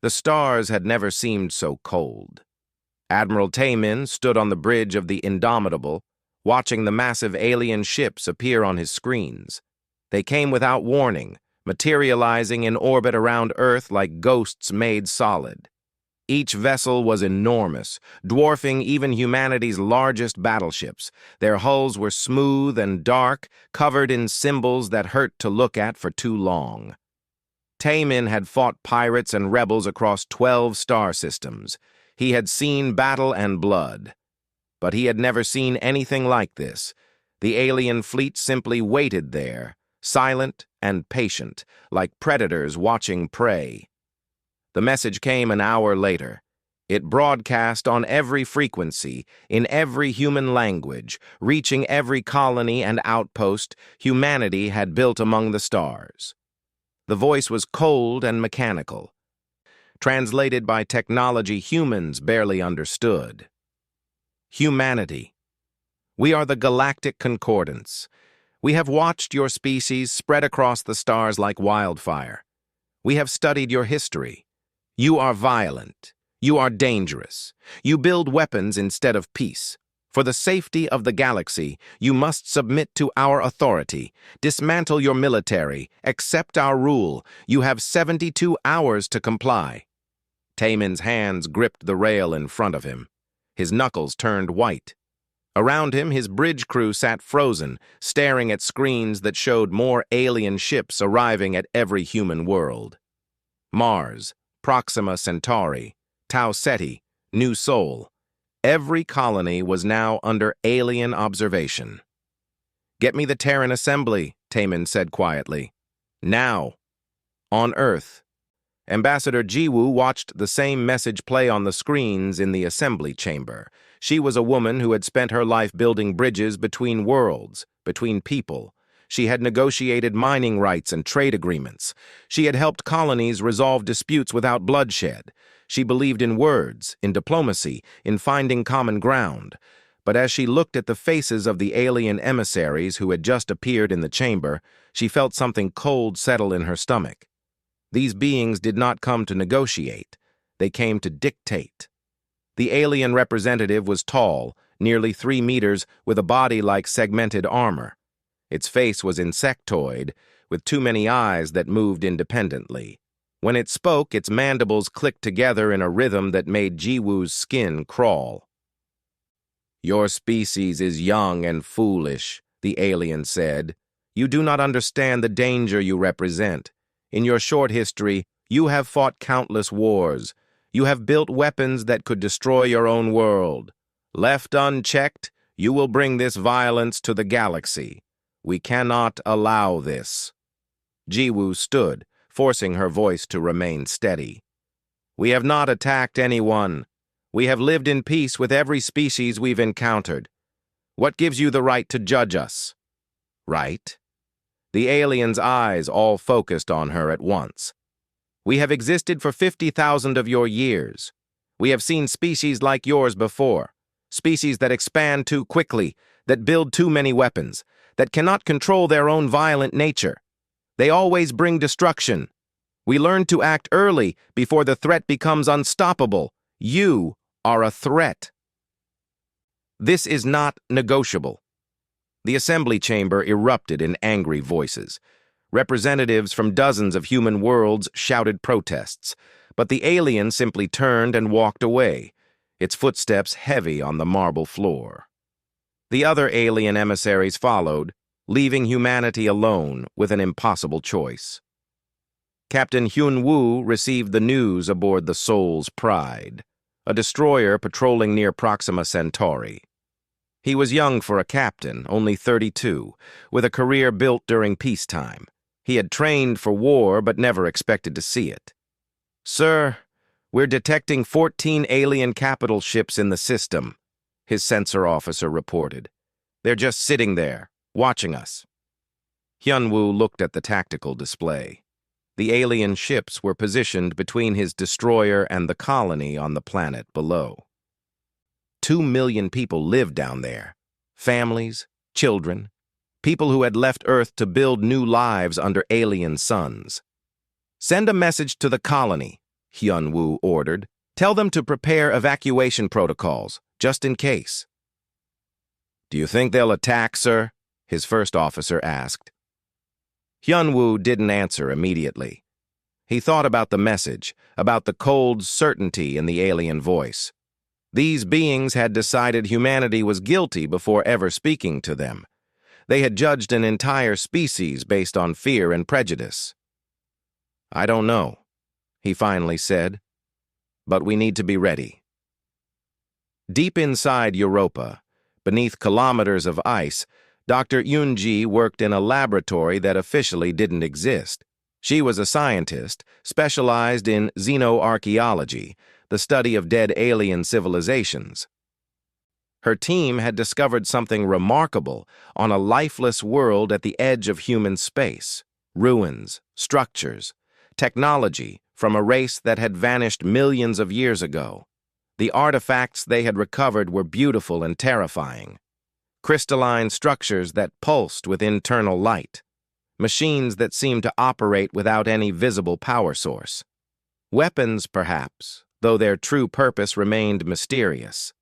The stars had never seemed so cold. Admiral Taemin stood on the bridge of the Indomitable, watching the massive alien ships appear on his screens. They came without warning, materializing in orbit around Earth like ghosts made solid. Each vessel was enormous, dwarfing even humanity's largest battleships. Their hulls were smooth and dark, covered in symbols that hurt to look at for too long. Taemin had fought pirates and rebels across 12 star systems. He had seen battle and blood. But he had never seen anything like this. The alien fleet simply waited there, silent and patient, like predators watching prey. The message came an hour later. It broadcast on every frequency, in every human language, reaching every colony and outpost humanity had built among the stars. The voice was cold and mechanical, translated by technology humans barely understood. Humanity. We are the Galactic Concordance. We have watched your species spread across the stars like wildfire. We have studied your history. You are violent. You are dangerous. You build weapons instead of peace. For the safety of the galaxy, you must submit to our authority. Dismantle your military. Accept our rule. You have 72 hours to comply. Taemin's hands gripped the rail in front of him. His knuckles turned white. Around him, his bridge crew sat frozen, staring at screens that showed more alien ships arriving at every human world. Mars, Proxima Centauri, Tau Ceti, New Sol. Every colony was now under alien observation. "Get me the Terran assembly," Taemin said quietly. "Now." On Earth, Ambassador Jiwoo watched the same message play on the screens in the assembly chamber. She was a woman who had spent her life building bridges between worlds, between people. She had negotiated mining rights and trade agreements. She had helped colonies resolve disputes without bloodshed. She believed in words, in diplomacy, in finding common ground. But as she looked at the faces of the alien emissaries who had just appeared in the chamber, she felt something cold settle in her stomach. These beings did not come to negotiate. They came to dictate. The alien representative was tall, nearly 3 meters, with a body like segmented armor. Its face was insectoid, with too many eyes that moved independently. When it spoke, its mandibles clicked together in a rhythm that made Jiwoo's skin crawl. "Your species is young and foolish," the alien said. "You do not understand the danger you represent. In your short history, you have fought countless wars. You have built weapons that could destroy your own world. Left unchecked, you will bring this violence to the galaxy. We cannot allow this." Jiwoo stood, forcing her voice to remain steady. "We have not attacked anyone. We have lived in peace with every species we've encountered. What gives you the right to judge us?" "Right?" The alien's eyes all focused on her at once. "We have existed for 50,000 of your years. We have seen species like yours before, species that expand too quickly, that build too many weapons, that cannot control their own violent nature. They always bring destruction. We learned to act early before the threat becomes unstoppable. You are a threat. This is not negotiable." The assembly chamber erupted in angry voices. Representatives from dozens of human worlds shouted protests, but the alien simply turned and walked away, its footsteps heavy on the marble floor. The other alien emissaries followed, leaving humanity alone with an impossible choice. Captain Hyun-woo received the news aboard the Soul's Pride, a destroyer patrolling near Proxima Centauri. He was young for a captain, only 32, with a career built during peacetime. He had trained for war but never expected to see it. "Sir, we're detecting 14 alien capital ships in the system," his sensor officer reported. "They're just sitting there, watching us." Hyun-woo looked at the tactical display. The alien ships were positioned between his destroyer and the colony on the planet below. 2 million people lived down there. Families, children, people who had left Earth to build new lives under alien suns. "Send a message to the colony," Hyun-woo ordered. "Tell them to prepare evacuation protocols, just in case." "Do you think they'll attack, sir?" his first officer asked. Hyun-woo didn't answer immediately. He thought about the message, about the cold certainty in the alien voice. These beings had decided humanity was guilty before ever speaking to them. They had judged an entire species based on fear and prejudice. "I don't know," he finally said, "but we need to be ready." Deep inside Europa, beneath kilometers of ice, Dr. Yoon-ji worked in a laboratory that officially didn't exist. She was a scientist, specialized in xenoarchaeology, the study of dead alien civilizations. Her team had discovered something remarkable on a lifeless world at the edge of human space. Ruins, structures, technology from a race that had vanished millions of years ago. The artifacts they had recovered were beautiful and terrifying. Crystalline structures that pulsed with internal light. Machines that seemed to operate without any visible power source. Weapons, perhaps, though their true purpose remained mysterious.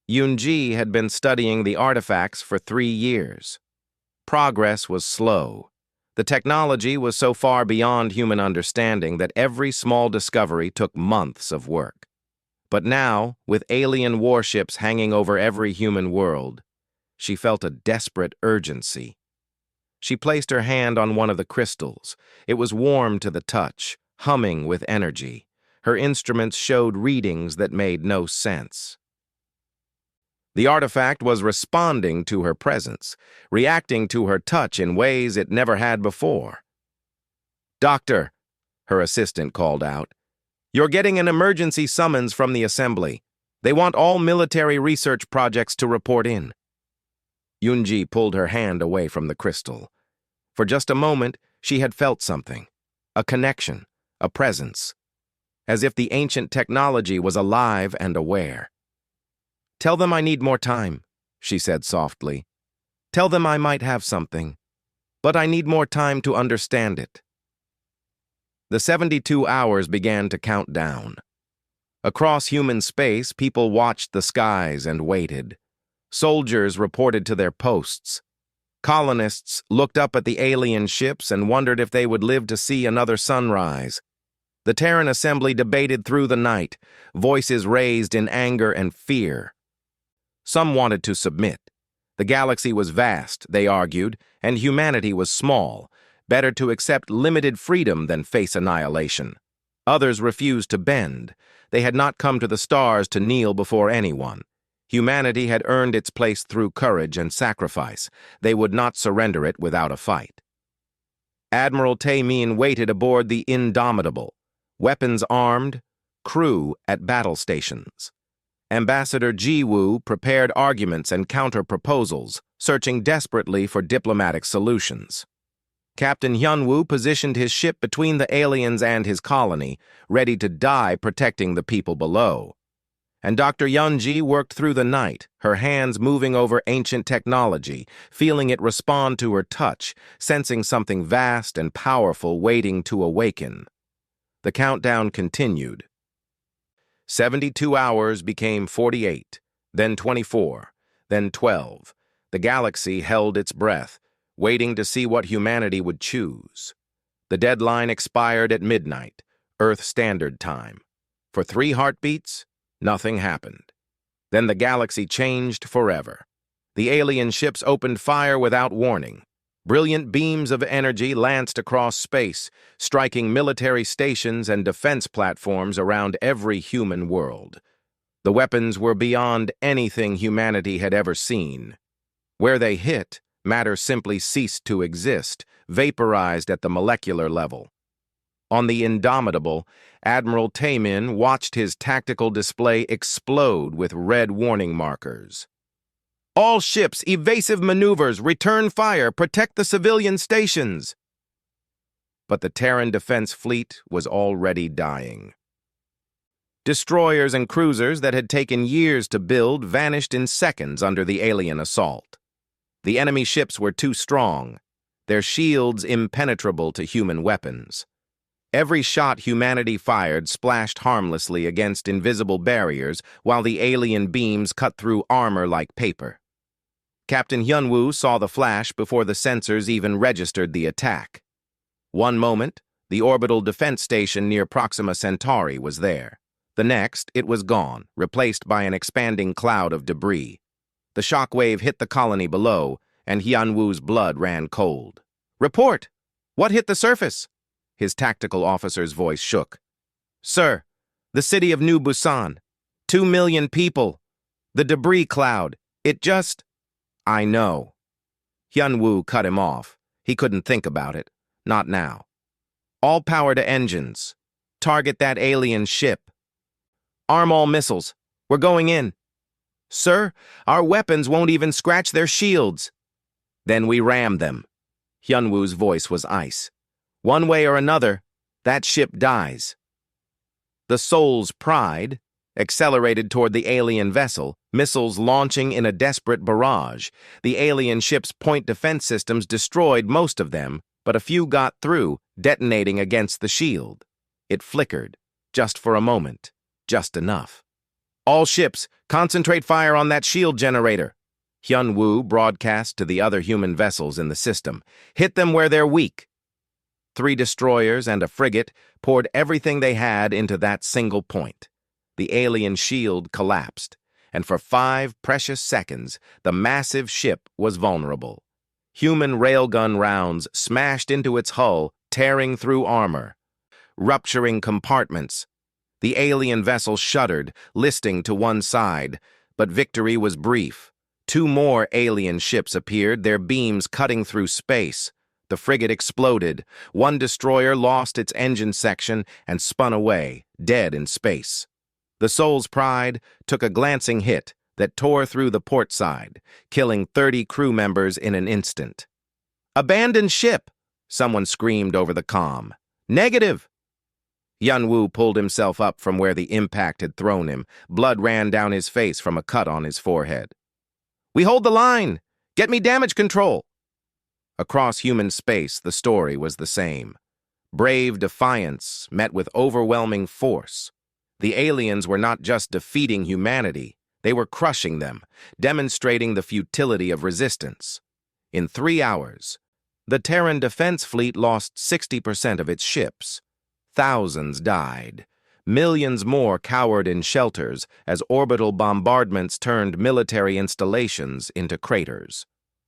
Yoon-ji had been studying the artifacts for 3 years. Progress was slow. The technology was so far beyond human understanding that every small discovery took months of work. But now, with alien warships hanging over every human world, she felt a desperate urgency. She placed her hand on one of the crystals. It was warm to the touch, humming with energy. Her instruments showed readings that made no sense. The artifact was responding to her presence, reacting to her touch in ways it never had before. "Doctor," her assistant called out, "you're getting an emergency summons from the assembly. They want all military research projects to report in." Yoon-ji pulled her hand away from the crystal. For just a moment, she had felt something. A connection, a presence. As if the ancient technology was alive and aware. "Tell them I need more time," she said softly. "Tell them I might have something. But I need more time to understand it." The 72 hours began to count down. Across human space, people watched the skies and waited. Soldiers reported to their posts. Colonists looked up at the alien ships and wondered if they would live to see another sunrise. The Terran Assembly debated through the night, voices raised in anger and fear. Some wanted to submit. The galaxy was vast, they argued, and humanity was small. Better to accept limited freedom than face annihilation. Others refused to bend. They had not come to the stars to kneel before anyone. Humanity had earned its place through courage and sacrifice. They would not surrender it without a fight. Admiral Tae-min waited aboard the Indomitable, weapons armed, crew at battle stations. Ambassador Ji-woo prepared arguments and counter-proposals, searching desperately for diplomatic solutions. Captain Hyun-woo positioned his ship between the aliens and his colony, ready to die protecting the people below. And Dr. Yoon-ji worked through the night, her hands moving over ancient technology, feeling it respond to her touch, sensing something vast and powerful waiting to awaken. The countdown continued. 72 hours became 48, then 24, then 12. The galaxy held its breath, waiting to see what humanity would choose. The deadline expired at midnight, Earth Standard Time. For 3 heartbeats, nothing happened. Then the galaxy changed forever. The alien ships opened fire without warning. Brilliant beams of energy lanced across space, striking military stations and defense platforms around every human world. The weapons were beyond anything humanity had ever seen. Where they hit, matter simply ceased to exist, vaporized at the molecular level. On the Indomitable, Admiral Tae-min watched his tactical display explode with red warning markers. "All ships, evasive maneuvers, return fire, protect the civilian stations." But the Terran Defense Fleet was already dying. Destroyers and cruisers that had taken years to build vanished in seconds under the alien assault. The enemy ships were too strong, their shields impenetrable to human weapons. Every shot humanity fired splashed harmlessly against invisible barriers while the alien beams cut through armor like paper. Captain Hyunwoo saw the flash before the sensors even registered the attack. One moment, the orbital defense station near Proxima Centauri was there. The next, it was gone, replaced by an expanding cloud of debris. The shockwave hit the colony below, and Hyunwoo's blood ran cold. "Report! What hit the surface?" His tactical officer's voice shook. "Sir, the city of New Busan. 2 million people. The debris cloud. It just—" "I know." Hyunwoo cut him off. He couldn't think about it. Not now. "All power to engines. Target that alien ship. Arm all missiles. We're going in." "Sir, our weapons won't even scratch their shields." "Then we ram them." Hyunwoo's voice was ice. "One way or another, that ship dies." The Soul's Pride accelerated toward the alien vessel, missiles launching in a desperate barrage. The alien ship's point defense systems destroyed most of them, but a few got through, detonating against the shield. It flickered, just for a moment, just enough. "All ships, concentrate fire on that shield generator." Hyunwoo broadcast to the other human vessels in the system. "Hit them where they're weak." 3 destroyers and a frigate poured everything they had into that single point. The alien shield collapsed, and for 5 precious seconds, the massive ship was vulnerable. Human railgun rounds smashed into its hull, tearing through armor, rupturing compartments. The alien vessel shuddered, listing to one side, but victory was brief. 2 more alien ships appeared, their beams cutting through space. The frigate exploded. 1 destroyer lost its engine section and spun away, dead in space. The Soul's Pride took a glancing hit that tore through the port side, killing 30 crew members in an instant. "Abandoned ship!" someone screamed over the comm. "Negative!" Hyunwoo pulled himself up from where the impact had thrown him. Blood ran down his face from a cut on his forehead. "We hold the line! Get me damage control!" Across human space, the story was the same. Brave defiance met with overwhelming force. The aliens were not just defeating humanity, they were crushing them, demonstrating the futility of resistance. In 3 hours, the Terran Defense Fleet lost 60% of its ships. Thousands died. Millions more cowered in shelters as orbital bombardments turned military installations into craters.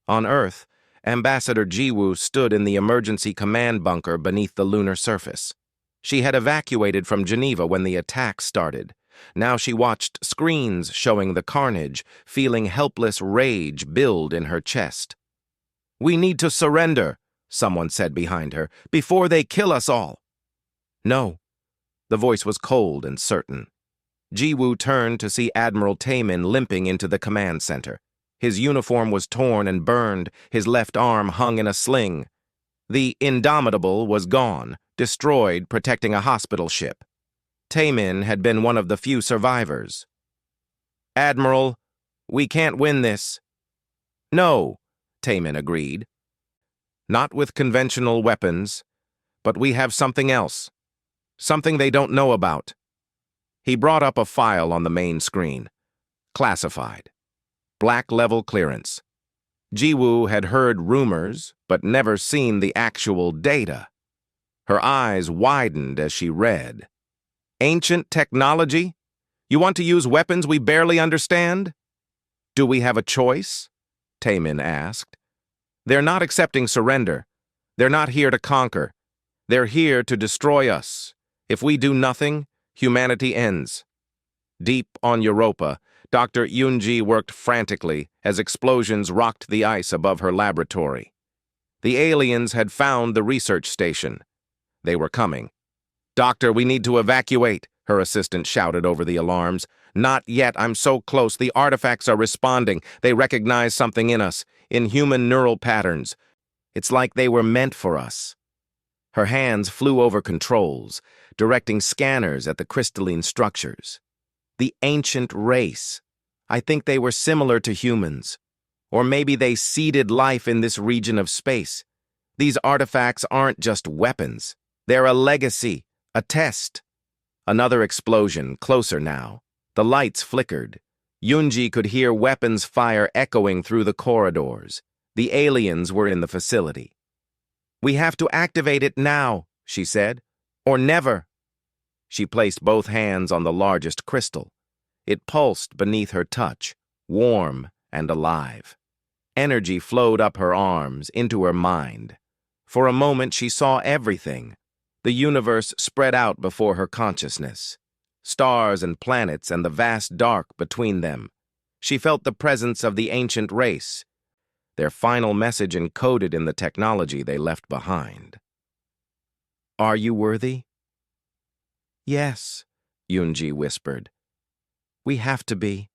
On Earth, Ambassador Jiwoo stood in the emergency command bunker beneath the lunar surface. She had evacuated from Geneva when the attack started. Now she watched screens showing the carnage, feeling helpless rage build in her chest. "We need to surrender," someone said behind her, "before they kill us all." "No." The voice was cold and certain. Jiwoo turned to see Admiral Taemin limping into the command center. His uniform was torn and burned, his left arm hung in a sling. The Indomitable was gone, destroyed protecting a hospital ship. Taemin had been one of the few survivors. "Admiral, we can't win this." "No," Taemin agreed. "Not with conventional weapons, but we have something else. Something they don't know about." He brought up a file on the main screen. Classified. Black-level clearance. Jiwoo had heard rumors, but never seen the actual data. Her eyes widened as she read. "Ancient technology? You want to use weapons we barely understand?" "Do we have a choice?" Taemin asked. "They're not accepting surrender. They're not here to conquer. They're here to destroy us. If we do nothing, humanity ends." Deep on Europa, Dr. Yoonji worked frantically as explosions rocked the ice above her laboratory. The aliens had found the research station. They were coming. "Doctor, we need to evacuate," her assistant shouted over the alarms. "Not yet, I'm so close. The artifacts are responding. They recognize something in us, in human neural patterns. It's like they were meant for us." Her hands flew over controls, directing scanners at the crystalline structures. The ancient race. I think they were similar to humans. Or maybe they seeded life in this region of space. These artifacts aren't just weapons. They're a legacy, a test. Another explosion, closer now. The lights flickered. Yunji could hear weapons fire echoing through the corridors. The aliens were in the facility. "We have to activate it now," she said, "or never." She placed both hands on the largest crystal. It pulsed beneath her touch, warm and alive. Energy flowed up her arms, into her mind. For a moment she saw everything. The universe spread out before her consciousness. Stars and planets and the vast dark between them. She felt the presence of the ancient race, their final message encoded in the technology they left behind. "Are you worthy?" "Yes," Yunji whispered. "We have to be."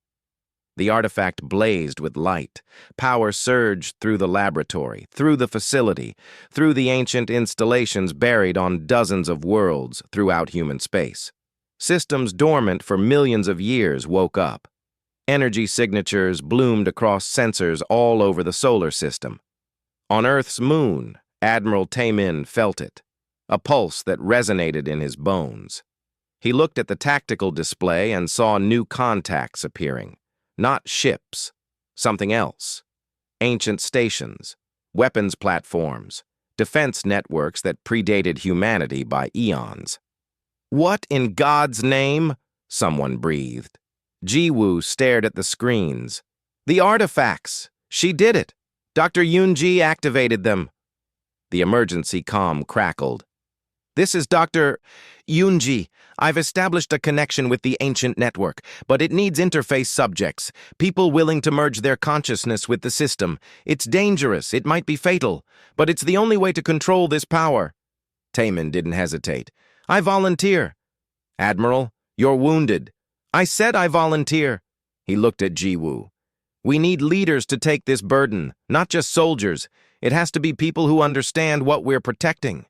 The artifact blazed with light. Power surged through the laboratory, through the facility, through the ancient installations buried on dozens of worlds throughout human space. Systems dormant for millions of years woke up. Energy signatures bloomed across sensors all over the solar system. On Earth's moon, Admiral Taemin felt it, a pulse that resonated in his bones. He looked at the tactical display and saw new contacts appearing. Not ships, something else. Ancient stations, weapons platforms, defense networks that predated humanity by eons. "What in God's name?" someone breathed. Jiwoo stared at the screens. "The artifacts! She did it! Dr. Yunji activated them." The emergency comm crackled. "This is Dr. Yunji. I've established a connection with the ancient network, but it needs interface subjects, people willing to merge their consciousness with the system. It's dangerous, it might be fatal, but it's the only way to control this power." Taemin didn't hesitate. "I volunteer." "Admiral, you're wounded." "I said I volunteer." He looked at Jiwoo. "We need leaders to take this burden, not just soldiers. It has to be people who understand what we're protecting,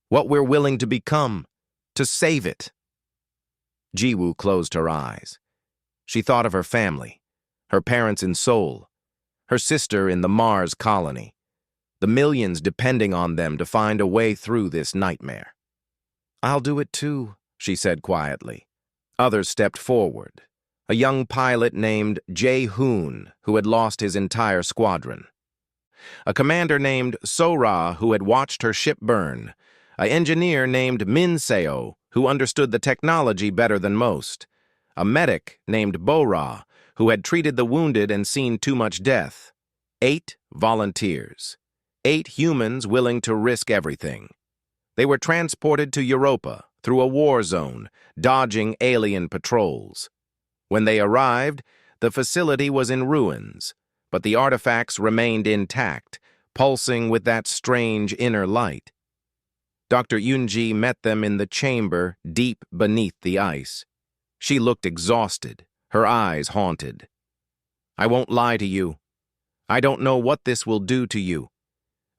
what we're willing to become, to save it." Jiwoo closed her eyes. She thought of her family, her parents in Seoul, her sister in the Mars colony, the millions depending on them to find a way through this nightmare. "I'll do it too," she said quietly. Others stepped forward. A young pilot named Jae-hoon, who had lost his entire squadron. A commander named So-ra, who had watched her ship burn. An engineer named Min-seo, who understood the technology better than most. A medic named Bo-ra, who had treated the wounded and seen too much death. 8 volunteers. 8 humans willing to risk everything. They were transported to Europa through a war zone, dodging alien patrols. When they arrived, the facility was in ruins, but the artifacts remained intact, pulsing with that strange inner light. Dr. Yunji met them in the chamber deep beneath the ice. She looked exhausted, her eyes haunted. "I won't lie to you. I don't know what this will do to you.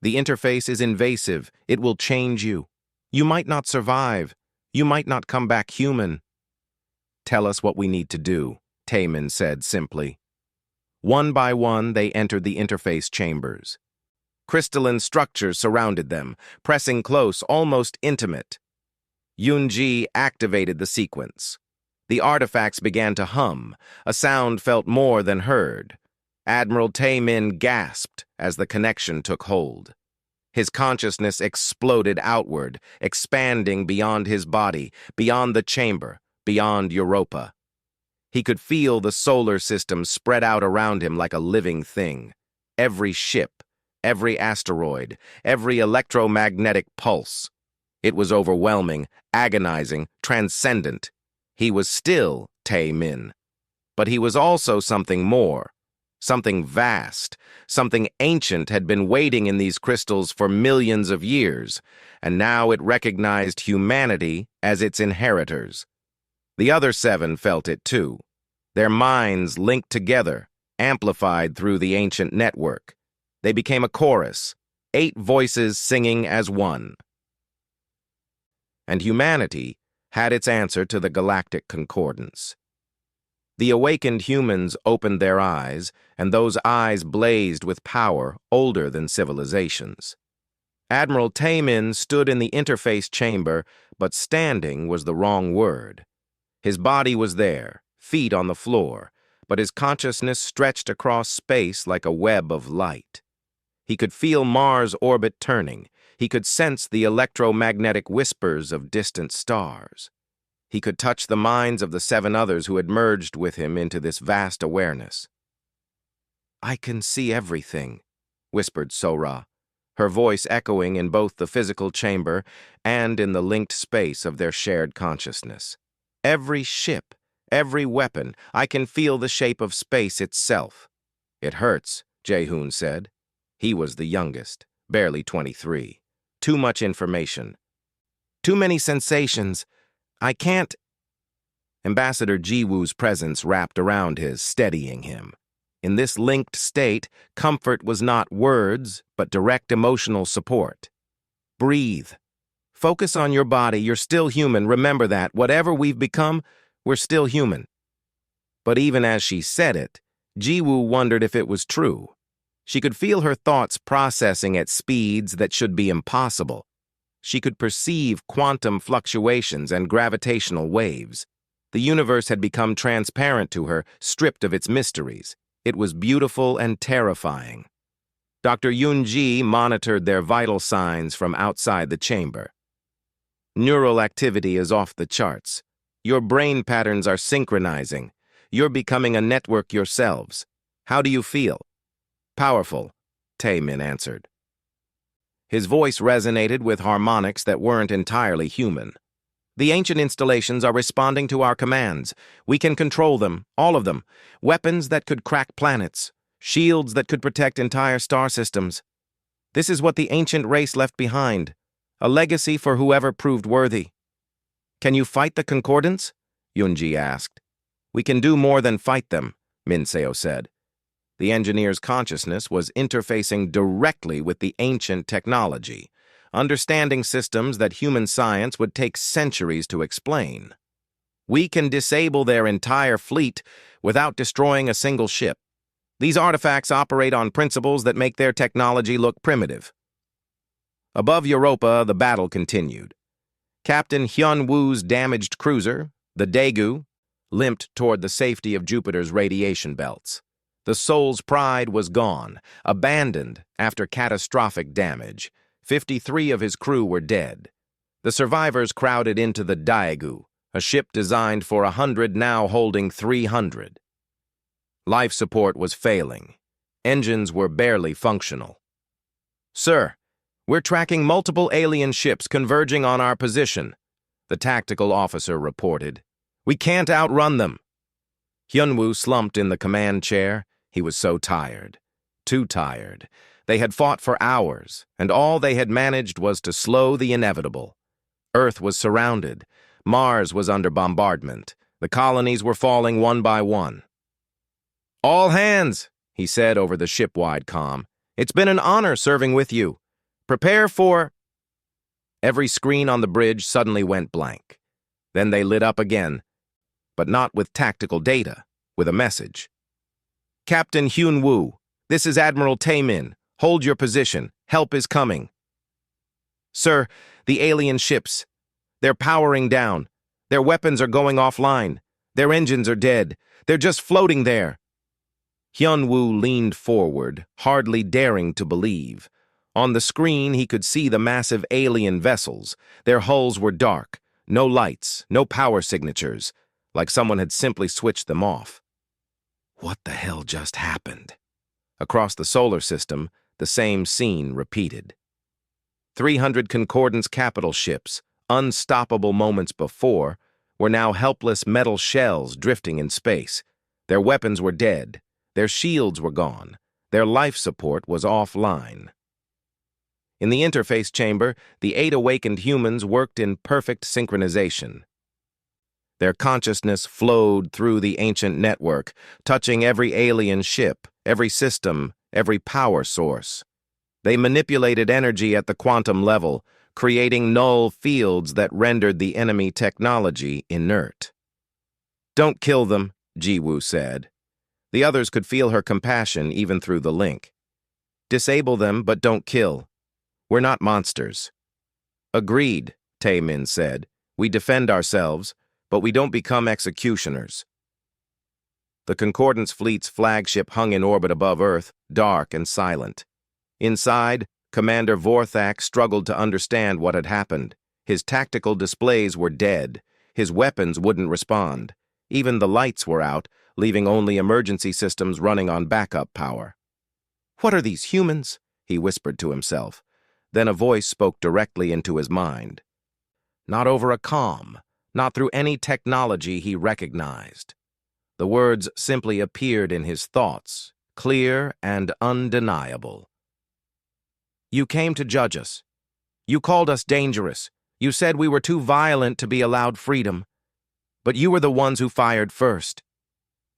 The interface is invasive. It will change you. You might not survive. You might not come back human." "Tell us what we need to do," Taemin said simply. One by one, they entered the interface chambers. Crystalline structures surrounded them, pressing close, almost intimate. Yunji activated the sequence. The artifacts began to hum, a sound felt more than heard. Admiral Taemin gasped as the connection took hold. His consciousness exploded outward, expanding beyond his body, beyond the chamber, beyond Europa. He could feel the solar system spread out around him like a living thing. Every ship, every asteroid, every electromagnetic pulse. It was overwhelming, agonizing, transcendent. He was still Taemin. But he was also something more, something vast, something ancient had been waiting in these crystals for millions of years, and now it recognized humanity as its inheritors. The other 7 felt it too. Their minds linked together, amplified through the ancient network. They became a chorus, 8 voices singing as one. And humanity had its answer to the galactic concordance. The awakened humans opened their eyes, and those eyes blazed with power older than civilizations. Admiral Taemin stood in the interface chamber, but standing was the wrong word. His body was there, feet on the floor, but his consciousness stretched across space like a web of light. He could feel Mars' orbit turning. He could sense the electromagnetic whispers of distant stars. He could touch the minds of the 7 others who had merged with him into this vast awareness. "I can see everything," whispered Sora, her voice echoing in both the physical chamber and in the linked space of their shared consciousness. "Every ship, every weapon, I can feel the shape of space itself." "It hurts," Jae-hoon said. He was the youngest, barely 23. "Too much information. Too many sensations. I can't—" Ambassador Jiwoo's presence wrapped around his, steadying him. In this linked state, comfort was not words, but direct emotional support. "Breathe. Focus on your body. You're still human. Remember that. Whatever we've become, we're still human." But even as she said it, Jiwoo wondered if it was true. She could feel her thoughts processing at speeds that should be impossible. She could perceive quantum fluctuations and gravitational waves. The universe had become transparent to her, stripped of its mysteries. It was beautiful and terrifying. Dr. Yoon-ji monitored their vital signs from outside the chamber. "Neural activity is off the charts. Your brain patterns are synchronizing. You're becoming a network yourselves. How do you feel?" "Powerful," Taemin answered. His voice resonated with harmonics that weren't entirely human. "The ancient installations are responding to our commands. We can control them, all of them. Weapons that could crack planets. Shields that could protect entire star systems. This is what the ancient race left behind. A legacy for whoever proved worthy." "Can you fight the Concordants?" Yoon-ji asked. "We can do more than fight them," Min-seo said. The engineer's consciousness was interfacing directly with the ancient technology, understanding systems that human science would take centuries to explain. "We can disable their entire fleet without destroying a single ship. These artifacts operate on principles that make their technology look primitive." Above Europa, the battle continued. Captain Hyun-woo's damaged cruiser, the Daegu, limped toward the safety of Jupiter's radiation belts. The Soul's Pride was gone, abandoned after catastrophic damage. 53 of his crew were dead. The survivors crowded into the Daegu, a ship designed for 100, now holding 300. Life support was failing. Engines were barely functional. "Sir, we're tracking multiple alien ships converging on our position," the tactical officer reported. "We can't outrun them." Hyun-woo slumped in the command chair. He was so tired. Too tired. They had fought for hours, and all they had managed was to slow the inevitable. Earth was surrounded. Mars was under bombardment. The colonies were falling one by one. "All hands," he said over the ship-wide comm. "It's been an honor serving with you. Prepare for—" Every screen on the bridge suddenly went blank. Then they lit up again, but not with tactical data, with a message. "Captain Hyun-woo, this is Admiral Taemin. Hold your position. Help is coming." "Sir, the alien ships. They're powering down. Their weapons are going offline. Their engines are dead. They're just floating there." Hyun-woo leaned forward, hardly daring to believe. On the screen, he could see the massive alien vessels. Their hulls were dark. No lights, no power signatures, like someone had simply switched them off. What the hell just happened? Across the solar system, the same scene repeated. 300 Concordance capital ships, unstoppable moments before, were now helpless metal shells drifting in space. Their weapons were dead. Their shields were gone. Their life support was offline. In the interface chamber, the 8 awakened humans worked in perfect synchronization. Their consciousness flowed through the ancient network, touching every alien ship, every system, every power source. They manipulated energy at the quantum level, creating null fields that rendered the enemy technology inert. "Don't kill them," Jiwoo said. The others could feel her compassion even through the link. "Disable them, but don't kill. We're not monsters. Agreed, Taemin said. We defend ourselves, but we don't become executioners. The Concordance fleet's flagship hung in orbit above Earth, dark and silent. Inside, Commander Vorthak struggled to understand what had happened. His tactical displays were dead. His weapons wouldn't respond. Even the lights were out, leaving only emergency systems running on backup power. "What are these humans?" he whispered to himself. Then a voice spoke directly into his mind. Not over a comm, not through any technology he recognized. The words simply appeared in his thoughts, clear and undeniable. "You came to judge us. You called us dangerous. You said we were too violent to be allowed freedom. But you were the ones who fired first.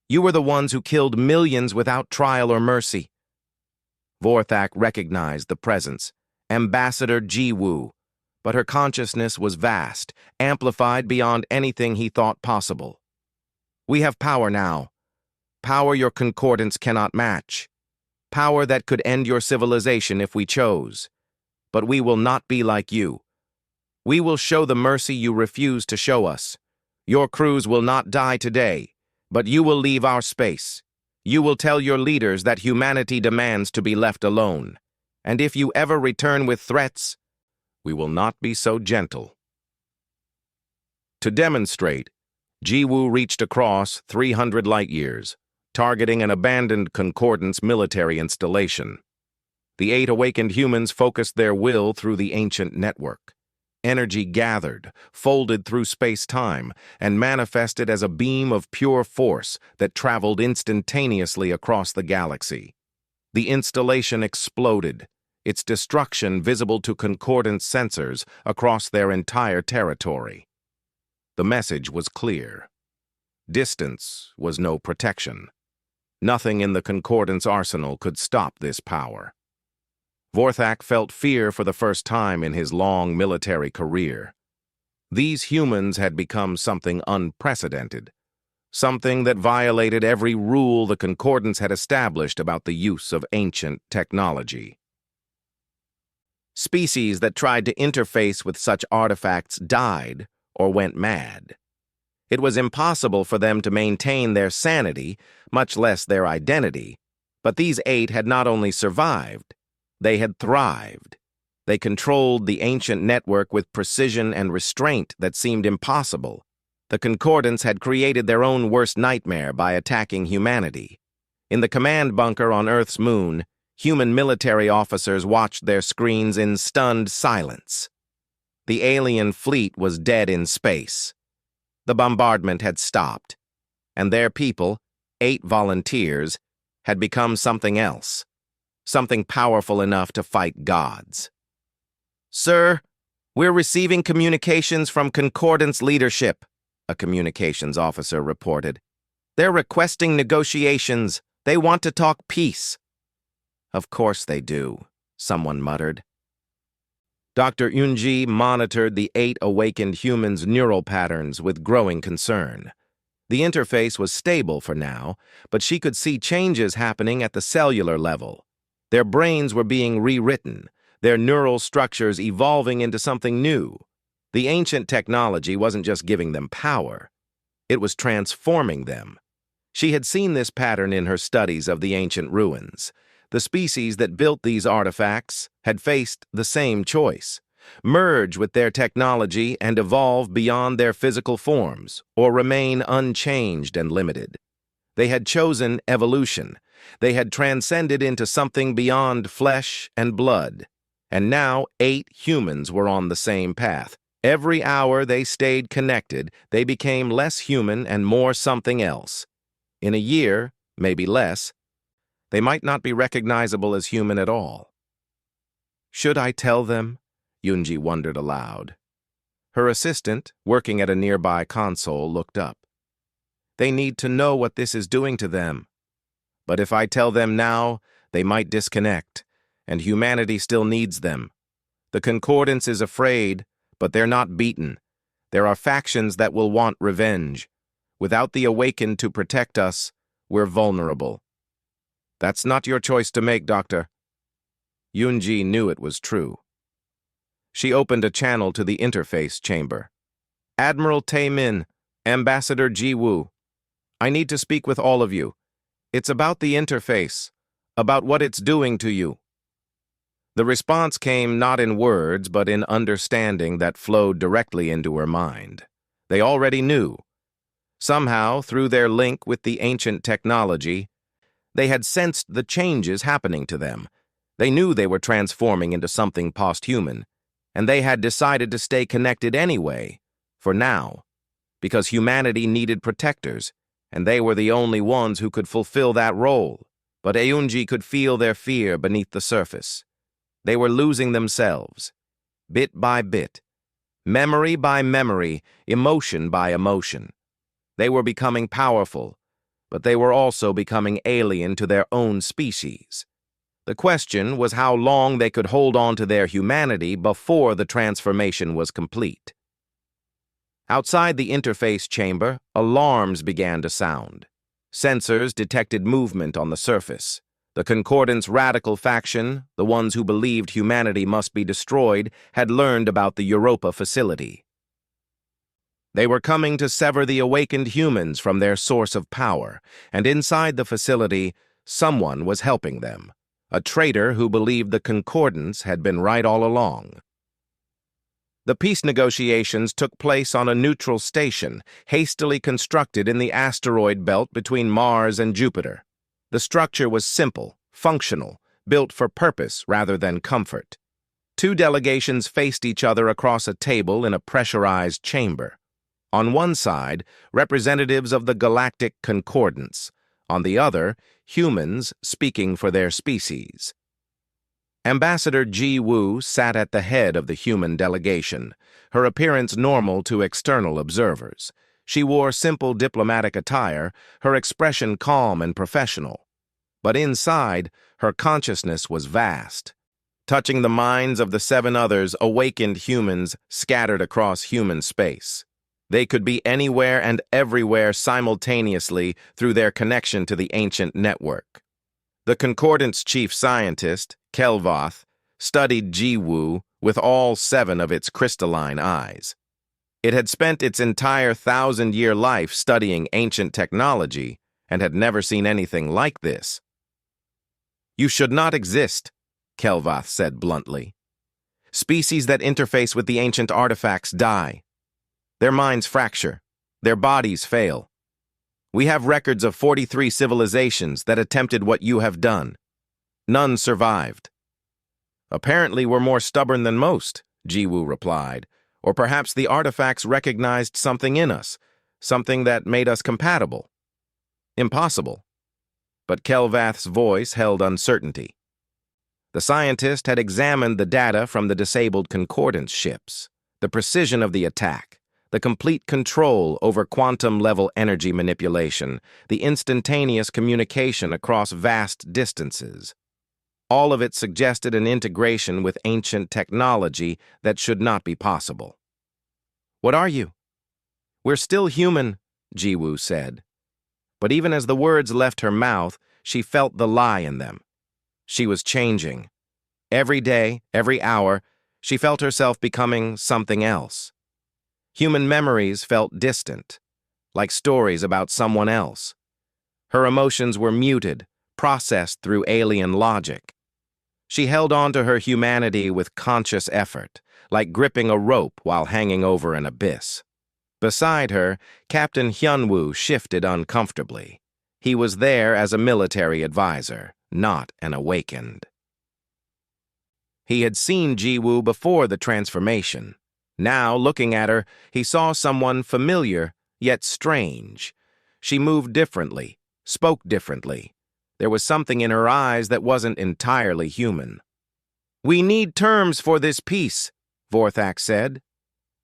You were the ones who killed millions without trial or mercy." Vorthak recognized the presence, Ambassador Jiwoo, but her consciousness was vast, amplified beyond anything he thought possible. "We have power now. Power your concordance cannot match. Power that could end your civilization if we chose. But we will not be like you. We will show the mercy you refuse to show us. Your crews will not die today, but you will leave our space. You will tell your leaders that humanity demands to be left alone. And if you ever return with threats, we will not be so gentle." To demonstrate, Jiwoo reached across 300 light-years, targeting an abandoned Concordance military installation. The 8 awakened humans focused their will through the ancient network. Energy gathered, folded through space-time, and manifested as a beam of pure force that traveled instantaneously across the galaxy. The installation exploded, its destruction visible to Concordance sensors across their entire territory. The message was clear. Distance was no protection. Nothing in the Concordance arsenal could stop this power. Vorthak felt fear for the first time in his long military career. These humans had become something unprecedented, something that violated every rule the Concordance had established about the use of ancient technology. Species that tried to interface with such artifacts died or went mad. It was impossible for them to maintain their sanity, much less their identity, but these 8 had not only survived, they had thrived. They controlled the ancient network with precision and restraint that seemed impossible. The Concordance had created their own worst nightmare by attacking humanity. In the command bunker on Earth's moon, human military officers watched their screens in stunned silence. The alien fleet was dead in space. The bombardment had stopped, and their people, 8 volunteers, had become something else. Something powerful enough to fight gods. "Sir, we're receiving communications from Concordance leadership," a communications officer reported. "They're requesting negotiations. They want to talk peace." "Of course they do," someone muttered. Dr. Yunji monitored the 8 awakened humans' neural patterns with growing concern. The interface was stable for now, but she could see changes happening at the cellular level. Their brains were being rewritten, their neural structures evolving into something new. The ancient technology wasn't just giving them power, it was transforming them. She had seen this pattern in her studies of the ancient ruins. The species that built these artifacts had faced the same choice: merge with their technology and evolve beyond their physical forms, or remain unchanged and limited. They had chosen evolution. They had transcended into something beyond flesh and blood. And now 8 humans were on the same path. Every hour they stayed connected, they became less human and more something else. In a year, maybe less, they might not be recognizable as human at all. "Should I tell them?" Yunji wondered aloud. Her assistant, working at a nearby console, looked up. "They need to know what this is doing to them. But if I tell them now, they might disconnect, and humanity still needs them. The Concordance is afraid, but they're not beaten. There are factions that will want revenge. Without the Awakened to protect us, we're vulnerable." "That's not your choice to make, Doctor." Yunji knew it was true. She opened a channel to the interface chamber. Admiral Tae-min, Ambassador Ji-woo. I need to speak with all of you. It's about the interface, about what it's doing to you. The response came not in words, but in understanding that flowed directly into her mind. They already knew. Somehow, through their link with the ancient technology, they had sensed the changes happening to them. They knew they were transforming into something post-human, and they had decided to stay connected anyway, for now, because humanity needed protectors, and they were the only ones who could fulfill that role. But Eunji could feel their fear beneath the surface. They were losing themselves, bit by bit, memory by memory, emotion by emotion. They were becoming powerful, but they were also becoming alien to their own species. The question was how long they could hold on to their humanity before the transformation was complete. Outside the interface chamber, alarms began to sound. Sensors detected movement on the surface. The Concordance radical faction, the ones who believed humanity must be destroyed, had learned about the Europa facility. They were coming to sever the awakened humans from their source of power, and inside the facility, someone was helping them. A traitor who believed the Concordance had been right all along. The peace negotiations took place on a neutral station, hastily constructed in the asteroid belt between Mars and Jupiter. The structure was simple, functional, built for purpose rather than comfort. Two delegations faced each other across a table in a pressurized chamber. On one side, representatives of the Galactic Concordance. On the other, humans speaking for their species. Ambassador Ji-woo sat at the head of the human delegation, her appearance normal to external observers. She wore simple diplomatic attire, her expression calm and professional. But inside, her consciousness was vast, touching the minds of the 7 others awakened humans scattered across human space. They could be anywhere and everywhere simultaneously through their connection to the ancient network. The Concordance chief scientist, Kelvoth, studied Ji-woo with all 7 of its crystalline eyes. It had spent its entire 1,000-year life studying ancient technology and had never seen anything like this. You should not exist, Kelvoth said bluntly. Species that interface with the ancient artifacts die. Their minds fracture. Their bodies fail. We have records of 43 civilizations that attempted what you have done. None survived. Apparently we're more stubborn than most, Ji-woo replied. Or perhaps the artifacts recognized something in us, something that made us compatible. Impossible. But Kelvath's voice held uncertainty. The scientist had examined the data from the disabled Concordance ships, the precision of the attack, the complete control over quantum-level energy manipulation, the instantaneous communication across vast distances. All of it suggested an integration with ancient technology that should not be possible. What are you? We're still human, Ji-woo said. But even as the words left her mouth, she felt the lie in them. She was changing. Every day, every hour, she felt herself becoming something else. Human memories felt distant, like stories about someone else. Her emotions were muted, processed through alien logic. She held on to her humanity with conscious effort, like gripping a rope while hanging over an abyss. Beside her, Captain Hyunwoo shifted uncomfortably. He was there as a military advisor, not an awakened. He had seen Ji-woo before the transformation. Now, looking at her, he saw someone familiar, yet strange. She moved differently, spoke differently. There was something in her eyes that wasn't entirely human. We need terms for this peace, Vorthak said.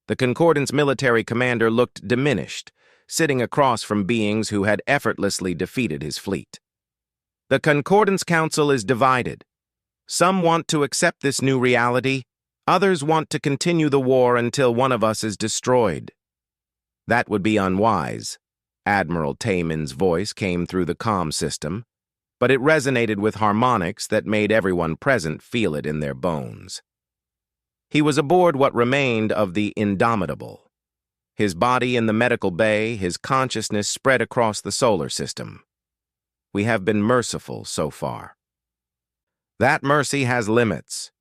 The Concordance military commander looked diminished, sitting across from beings who had effortlessly defeated his fleet. The Concordance Council is divided. Some want to accept this new reality. Others want to continue the war until one of us is destroyed. That would be unwise. Admiral Taemin's voice came through the comm system, but it resonated with harmonics that made everyone present feel it in their bones. He was aboard what remained of the Indomitable. His body in the medical bay, his consciousness spread across the solar system. We have been merciful so far. That mercy has limits.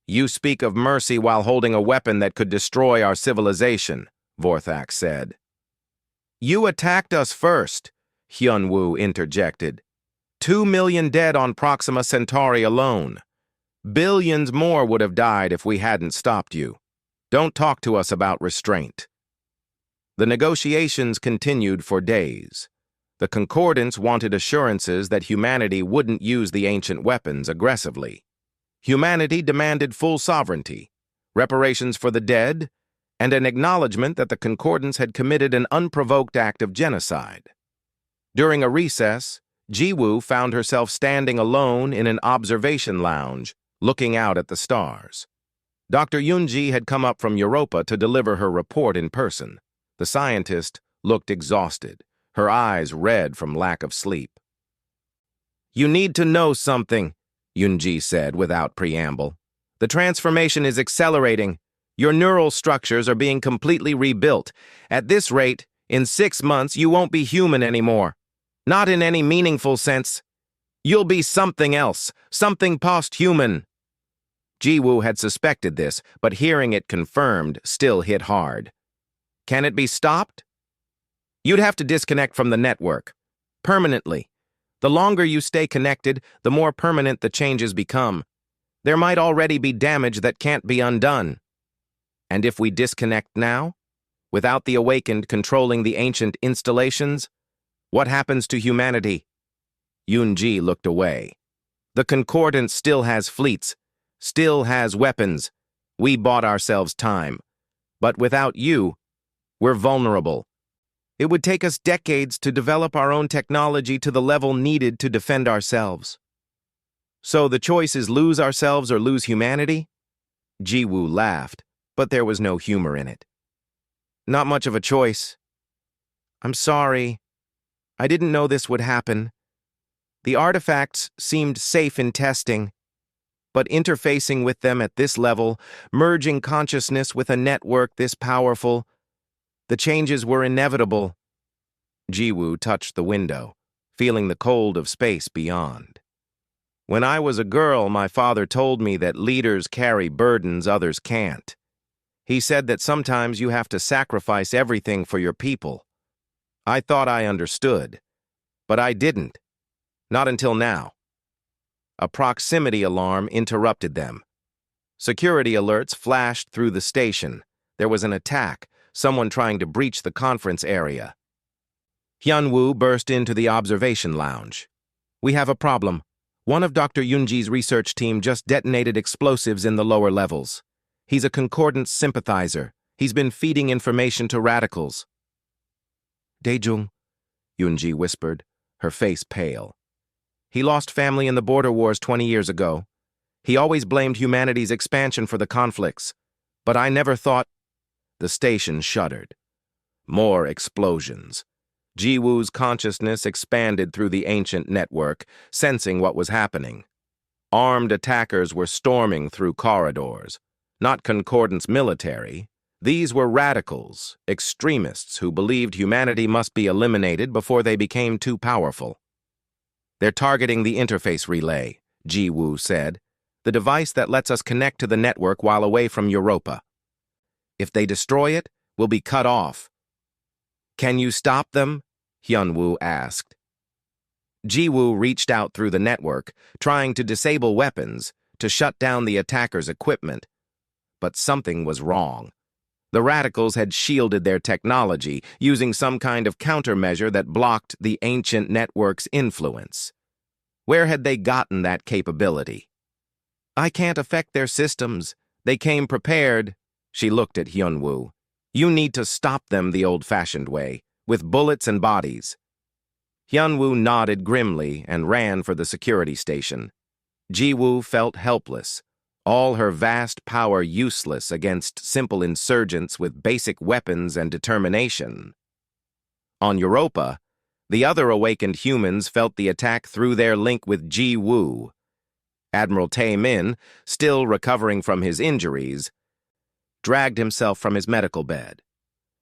You speak of mercy while holding a weapon that could destroy our civilization, Vorthak said. You attacked us first, Hyun-woo interjected. 2 million dead on Proxima Centauri alone. Billions more would have died if we hadn't stopped you. Don't talk to us about restraint. The negotiations continued for days. The Concordance wanted assurances that humanity wouldn't use the ancient weapons aggressively. Humanity demanded full sovereignty, reparations for the dead, and an acknowledgement that the Concordance had committed an unprovoked act of genocide. During a recess, Ji-woo found herself standing alone in an observation lounge, looking out at the stars. Dr. Yoonji had come up from Europa to deliver her report in person. The scientist looked exhausted, her eyes red from lack of sleep. You need to know something, Yoonji said without preamble. The transformation is accelerating. Your neural structures are being completely rebuilt. At this rate, in 6 months, you won't be human anymore. Not in any meaningful sense. You'll be something else, something post-human. Ji-woo had suspected this, but hearing it confirmed still hit hard. Can it be stopped? You'd have to disconnect from the network. Permanently. The longer you stay connected, the more permanent the changes become. There might already be damage that can't be undone. And if we disconnect now, without the awakened controlling the ancient installations, what happens to humanity? Yoonji looked away. The Concordance still has fleets, still has weapons. We bought ourselves time. But without you, we're vulnerable. It would take us decades to develop our own technology to the level needed to defend ourselves. So the choice is lose ourselves or lose humanity? Ji-woo laughed, but there was no humor in it. Not much of a choice. I'm sorry. I didn't know this would happen. The artifacts seemed safe in testing, but interfacing with them at this level, merging consciousness with a network this powerful, the changes were inevitable. Ji-woo touched the window, feeling the cold of space beyond. When I was a girl, my father told me that leaders carry burdens others can't. He said that sometimes you have to sacrifice everything for your people. I thought I understood, but I didn't. Not until now. A proximity alarm interrupted them. Security alerts flashed through the station. There was an attack, someone trying to breach the conference area. Hyun-woo burst into the observation lounge. We have a problem. One of Dr. Yoonji's research team just detonated explosives in the lower levels. He's a Concordance sympathizer. He's been feeding information to radicals. Daejung, Yoonji whispered, her face pale. He lost family in the border wars 20 years ago. He always blamed humanity's expansion for the conflicts. But I never thought... The station shuddered. More explosions. Ji-woo's consciousness expanded through the ancient network, sensing what was happening. Armed attackers were storming through corridors. Not Concordance military. These were radicals, extremists who believed humanity must be eliminated before they became too powerful. They're targeting the interface relay, Ji-woo said, the device that lets us connect to the network while away from Europa. If they destroy it, we'll be cut off. Can you stop them? Hyun-woo asked. Ji-woo reached out through the network, trying to disable weapons, to shut down the attackers' equipment. But something was wrong. The radicals had shielded their technology, using some kind of countermeasure that blocked the ancient network's influence. Where had they gotten that capability? I can't affect their systems. They came prepared. She looked at Hyun-woo. You need to stop them the old-fashioned way, with bullets and bodies. Hyun-woo nodded grimly and ran for the security station. Ji-woo felt helpless, all her vast power useless against simple insurgents with basic weapons and determination. On Europa, the other awakened humans felt the attack through their link with Ji-woo. Admiral Tae-min, still recovering from his injuries, dragged himself from his medical bed.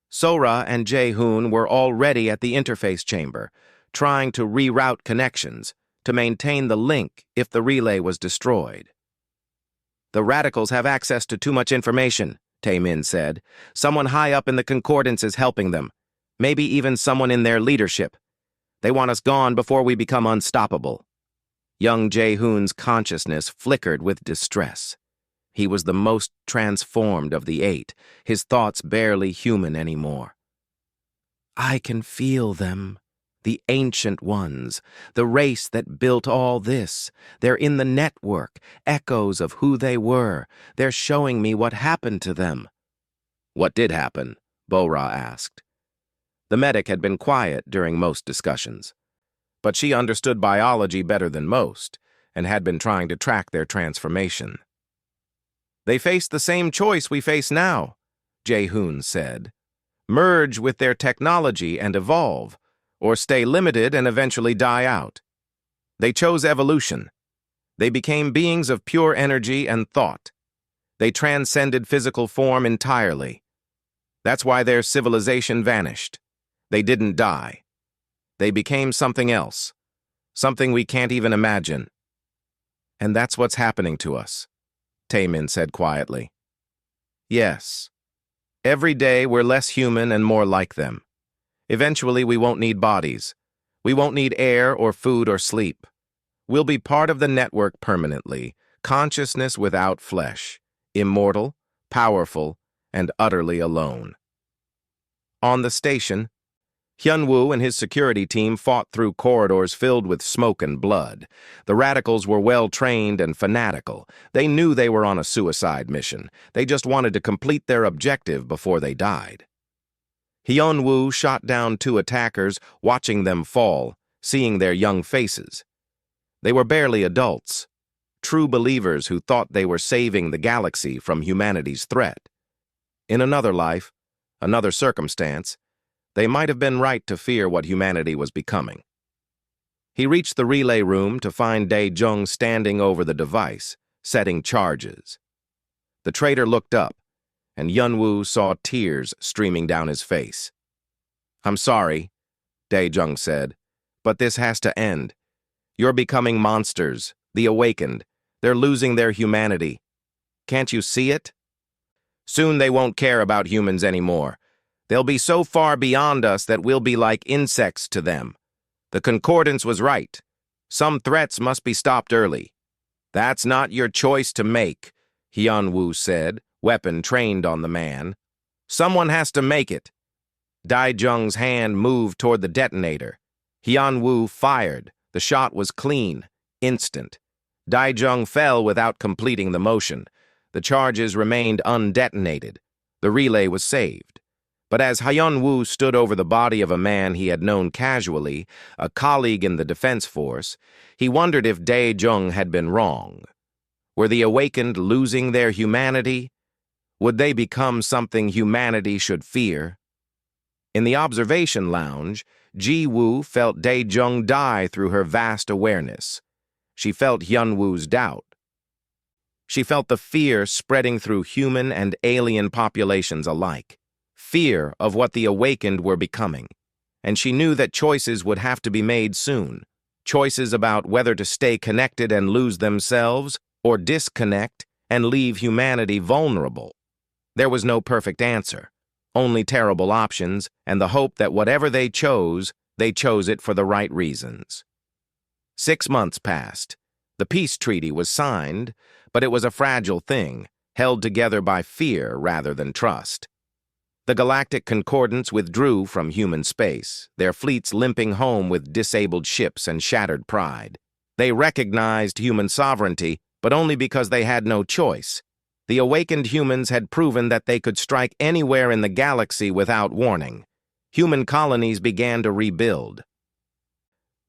Sora and Jae-hoon were already at the interface chamber, trying to reroute connections to maintain the link if the relay was destroyed. "The radicals have access to too much information," Tae-min said. "Someone high up in the Concordance is helping them, maybe even someone in their leadership. They want us gone before we become unstoppable." Young Jae-hoon's consciousness flickered with distress. He was the most transformed of the 8, his thoughts barely human anymore. "I can feel them. The ancient ones, the race that built all this. They're in the network, echoes of who they were. They're showing me what happened to them." "What did happen?" Bo-Ra asked. The medic had been quiet during most discussions, but she understood biology better than most and had been trying to track their transformation. "They faced the same choice we face now," Jae-hoon said. "Merge with their technology and evolve, or stay limited and eventually die out. They chose evolution. They became beings of pure energy and thought. They transcended physical form entirely. That's why their civilization vanished. They didn't die. They became something else, something we can't even imagine. And that's what's happening to us," Tae-min said quietly. "Yes. Every day we're less human and more like them. Eventually we won't need bodies. We won't need air or food or sleep. We'll be part of the network permanently, consciousness without flesh, immortal, powerful, and utterly alone." On the station, Hyun-woo and his security team fought through corridors filled with smoke and blood. The radicals were well-trained and fanatical. They knew they were on a suicide mission. They just wanted to complete their objective before they died. Hyun-woo shot down 2 attackers, watching them fall, seeing their young faces. They were barely adults, true believers who thought they were saving the galaxy from humanity's threat. In another life, another circumstance, they might have been right to fear what humanity was becoming. He reached the relay room to find Dae-jung standing over the device, setting charges. The traitor looked up, and Hyun-woo saw tears streaming down his face. "I'm sorry," Dae-jung said, "but this has to end. You're becoming monsters, the awakened. They're losing their humanity. Can't you see it? Soon they won't care about humans anymore. They'll be so far beyond us that we'll be like insects to them. The Concordance was right. Some threats must be stopped early." "That's not your choice to make," Hyun-woo said, weapon trained on the man. "Someone has to make it." Dae-jung's hand moved toward the detonator. Hyun-woo fired. The shot was clean, instant. Dae-jung fell without completing the motion. The charges remained undetonated. The relay was saved. But as Hyun-woo stood over the body of a man he had known casually, a colleague in the Defense Force, he wondered if Dae-jung had been wrong. Were the awakened losing their humanity? Would they become something humanity should fear? In the observation lounge, Ji-woo felt Dae-jung die through her vast awareness. She felt Hyun-woo's doubt. She felt the fear spreading through human and alien populations alike. Fear of what the awakened were becoming. And she knew that choices would have to be made soon. Choices about whether to stay connected and lose themselves, or disconnect and leave humanity vulnerable. There was no perfect answer, only terrible options, and the hope that whatever they chose it for the right reasons. 6 months passed. The peace treaty was signed, but it was a fragile thing, held together by fear rather than trust. The Galactic Concordance withdrew from human space, their fleets limping home with disabled ships and shattered pride. They recognized human sovereignty, but only because they had no choice. The awakened humans had proven that they could strike anywhere in the galaxy without warning. Human colonies began to rebuild.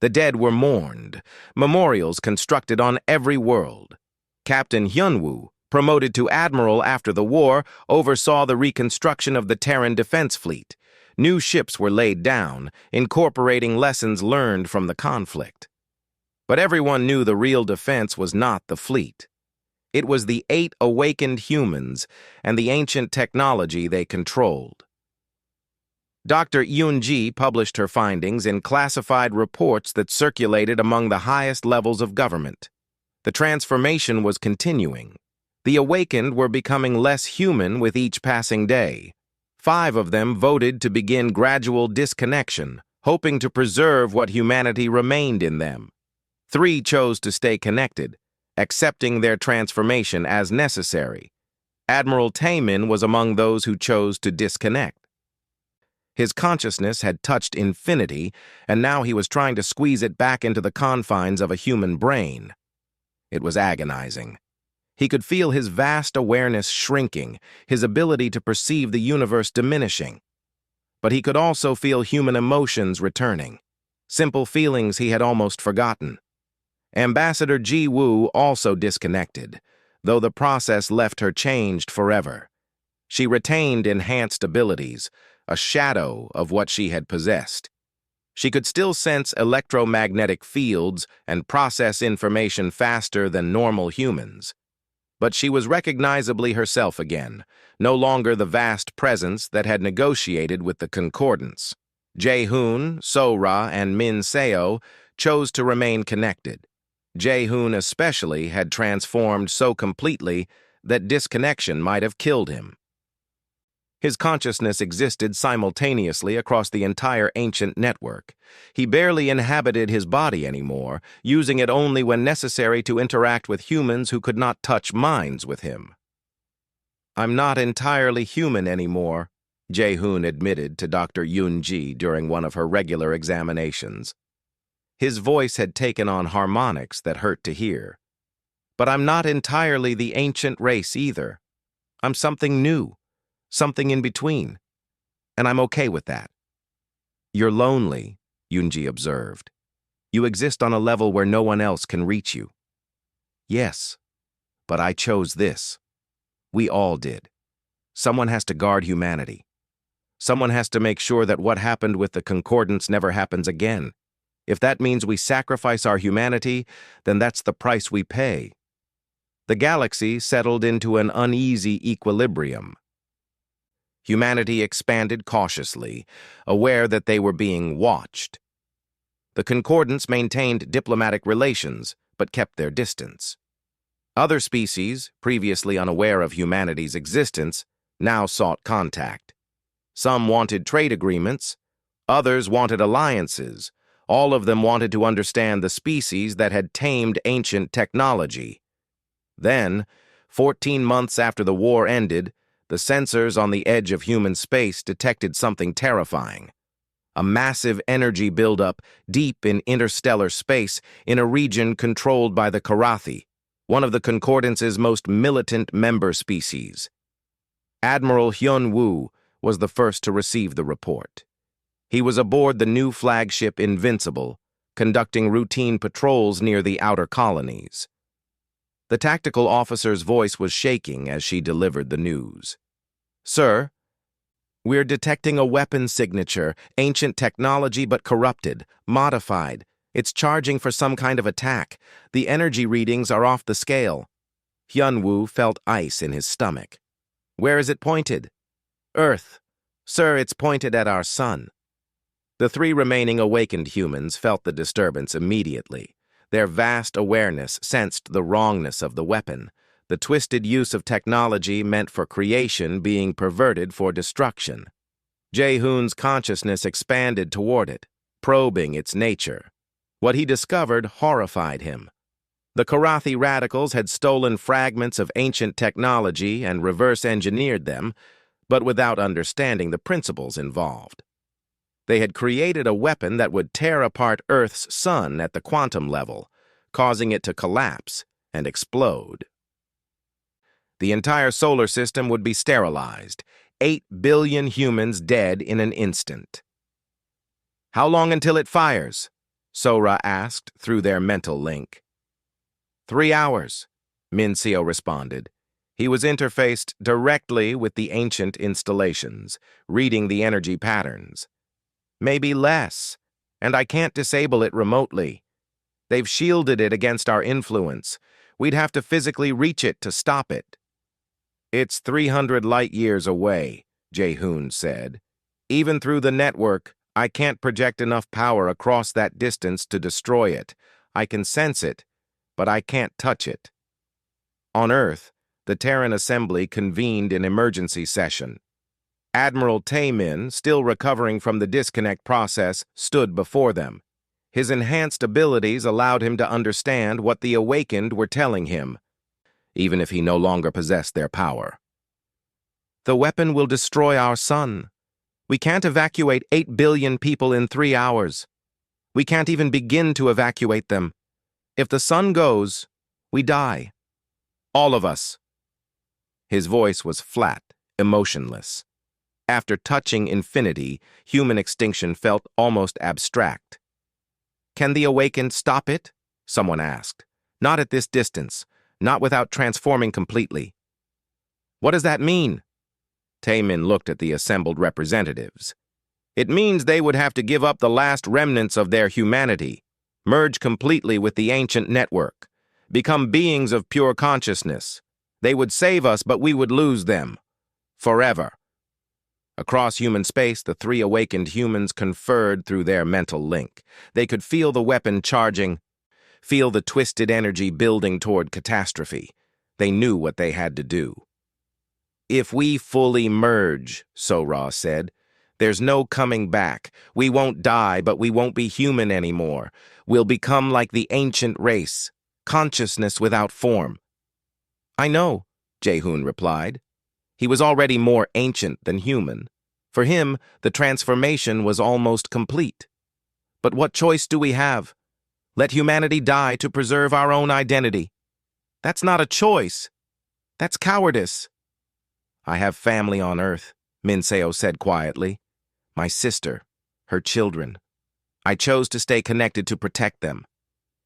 The dead were mourned, memorials constructed on every world. Captain Hyun-woo, promoted to admiral after the war, oversaw the reconstruction of the Terran Defense Fleet. New ships were laid down, incorporating lessons learned from the conflict. But everyone knew the real defense was not the fleet. It was the 8 awakened humans and the ancient technology they controlled. Dr. Yunji published her findings in classified reports that circulated among the highest levels of government. The transformation was continuing. The awakened were becoming less human with each passing day. 5 of them voted to begin gradual disconnection, hoping to preserve what humanity remained in them. 3 chose to stay connected, accepting their transformation as necessary. Admiral Taemin was among those who chose to disconnect. His consciousness had touched infinity, and now he was trying to squeeze it back into the confines of a human brain. It was agonizing. He could feel his vast awareness shrinking, his ability to perceive the universe diminishing. But he could also feel human emotions returning, simple feelings he had almost forgotten. Ambassador Ji Woo also disconnected, though the process left her changed forever. She retained enhanced abilities, a shadow of what she had possessed. She could still sense electromagnetic fields and process information faster than normal humans. But she was recognizably herself again, no longer the vast presence that had negotiated with the Concordance. Jae-hoon, So-ra, and Min Seo chose to remain connected. Jae-hoon especially had transformed so completely that disconnection might have killed him. His consciousness existed simultaneously across the entire ancient network. He barely inhabited his body anymore, using it only when necessary to interact with humans who could not touch minds with him. "I'm not entirely human anymore," Jae-hoon admitted to Dr. Yoon-ji during one of her regular examinations. His voice had taken on harmonics that hurt to hear. "But I'm not entirely the ancient race either. I'm something new. Something in between, and I'm okay with that." "You're lonely," Yoonji observed. "You exist on a level where no one else can reach you." "Yes, but I chose this. We all did. Someone has to guard humanity. Someone has to make sure that what happened with the Concordance never happens again. If that means we sacrifice our humanity, then that's the price we pay." The galaxy settled into an uneasy equilibrium. Humanity expanded cautiously, aware that they were being watched. The Concordance maintained diplomatic relations, but kept their distance. Other species, previously unaware of humanity's existence, now sought contact. Some wanted trade agreements, others wanted alliances. All of them wanted to understand the species that had tamed ancient technology. Then, 14 months after the war ended, the sensors on the edge of human space detected something terrifying. A massive energy buildup deep in interstellar space in a region controlled by the Karathi, one of the Concordance's most militant member species. Admiral Hyun-woo was the first to receive the report. He was aboard the new flagship Invincible, conducting routine patrols near the outer colonies. The tactical officer's voice was shaking as she delivered the news. "Sir, we're detecting a weapon signature, ancient technology but corrupted, modified. It's charging for some kind of attack. The energy readings are off the scale." Hyun-woo felt ice in his stomach. "Where is it pointed?" "Earth. Sir, it's pointed at our sun." The 3 remaining awakened humans felt the disturbance immediately. Their vast awareness sensed the wrongness of the weapon, the twisted use of technology meant for creation being perverted for destruction. Jae-hoon's consciousness expanded toward it, probing its nature. What he discovered horrified him. The Karathi radicals had stolen fragments of ancient technology and reverse-engineered them, but without understanding the principles involved. They had created a weapon that would tear apart Earth's sun at the quantum level, causing it to collapse and explode. The entire solar system would be sterilized, 8 billion humans dead in an instant. "How long until it fires?" So-ra asked through their mental link. 3 hours, Min Seo responded. He was interfaced directly with the ancient installations, reading the energy patterns. "Maybe less, and I can't disable it remotely." They've shielded it against our influence. We'd have to physically reach it to stop it. It's 300 light-years away, Jae-hoon said. Even through the network, I can't project enough power across that distance to destroy it. I can sense it, but I can't touch it. On Earth, the Terran Assembly convened an emergency session. Admiral Taemin, still recovering from the disconnect process, stood before them. His enhanced abilities allowed him to understand what the Awakened were telling him, even if he no longer possessed their power. The weapon will destroy our sun. We can't evacuate 8 billion people in 3 hours. We can't even begin to evacuate them. If the sun goes, we die. All of us. His voice was flat, emotionless. After touching infinity, human extinction felt almost abstract. Can the Awakened stop it? Someone asked. Not at this distance, not without transforming completely. What does that mean? Taemin looked at the assembled representatives. It means they would have to give up the last remnants of their humanity, merge completely with the ancient network, become beings of pure consciousness. They would save us, but we would lose them. Forever. Across human space, the 3 awakened humans conferred through their mental link. They could feel the weapon charging, feel the twisted energy building toward catastrophe. They knew what they had to do. If we fully merge, Sora said, there's no coming back. We won't die, but we won't be human anymore. We'll become like the ancient race, consciousness without form. I know, Jae-hoon replied. He was already more ancient than human. For him, the transformation was almost complete. But what choice do we have? Let humanity die to preserve our own identity. That's not a choice. That's cowardice. I have family on Earth, Minseo said quietly. My sister, her children. I chose to stay connected to protect them.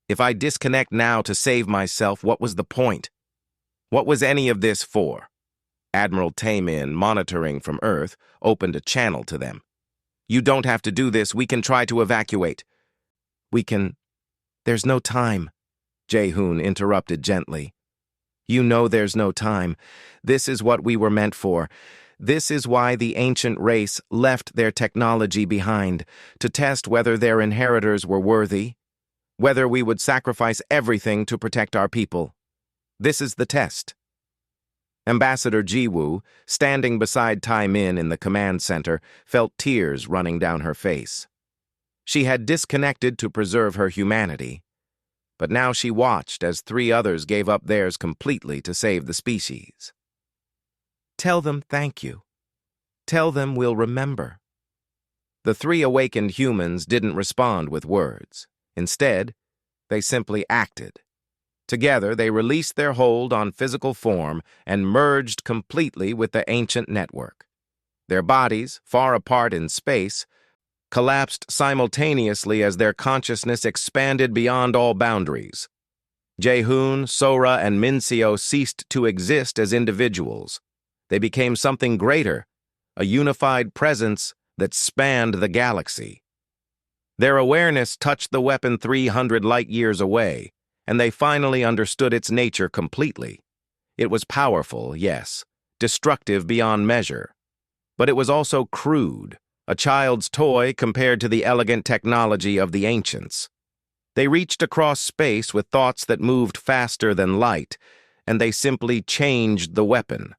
If I disconnect now to save myself, what was the point? What was any of this for? Admiral Taemin, monitoring from Earth, opened a channel to them. You don't have to do this. We can try to evacuate. We can... There's no time, Jae-hoon interrupted gently. You know there's no time. This is what we were meant for. This is why the ancient race left their technology behind, to test whether their inheritors were worthy, whether we would sacrifice everything to protect our people. This is the test. Ambassador Jiwoo, standing beside Taemin in the command center, felt tears running down her face. She had disconnected to preserve her humanity, but now she watched as 3 others gave up theirs completely to save the species. Tell them thank you. Tell them we'll remember. The 3 awakened humans didn't respond with words. Instead, they simply acted. Together, they released their hold on physical form and merged completely with the ancient network. Their bodies, far apart in space, collapsed simultaneously as their consciousness expanded beyond all boundaries. Jae-hoon, Sora, and Minseo ceased to exist as individuals. They became something greater, a unified presence that spanned the galaxy. Their awareness touched the weapon 300 light-years away, and they finally understood its nature completely. It was powerful, yes, destructive beyond measure. But it was also crude, a child's toy compared to the elegant technology of the ancients. They reached across space with thoughts that moved faster than light, and they simply changed the weapon.